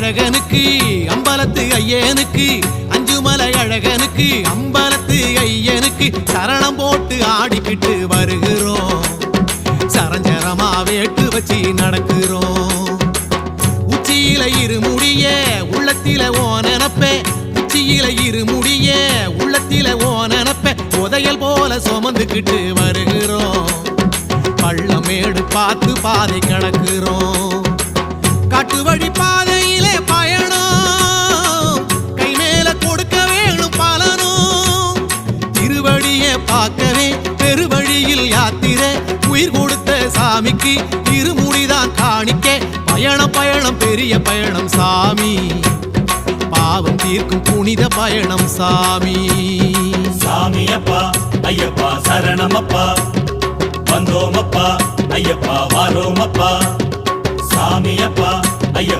அழகனுக்கு அம்பலத்து ஐயனுக்கு அஞ்சுமலை அழகனுக்கு அம்பலத்து ஐயனுக்கு சரணம் போட்டு ஆடிக்கிட்டு வருகிறோம். சரஞ்சரமா வேட்டு வச்சு நடக்கிறோம். உச்சியில இருமுடிய உள்ளத்தில ஓ நினப்பே, உச்சியில இருமுடிய உள்ளத்தில ஓ நினப்பே, புதையல் போல சுமந்துக்கிட்டு வருகிறோம். பள்ளமேடு பார்த்து பாதை கடக்கிறோம். காட்டு வழி பாதையிலே பயணம், கை மேல கொடுக்க வேணும் பலனும். திருவடியை பார்க்கவே பெருவழியில் யாத்திரை, உயிர் கொடுத்த சாமிக்கு இருமுடிதான் காணிக்க. பயணம் பயணம் பெரிய பயணம் சாமி, பாவம் தீர்க்கும் புனித பயணம் சாமி. சாமியப்பா ஐயப்பா சரணமப்பா, வந்தோமப்பா ஐயப்பா வாரோமப்பா. சாமியப்பா ஐயப்பா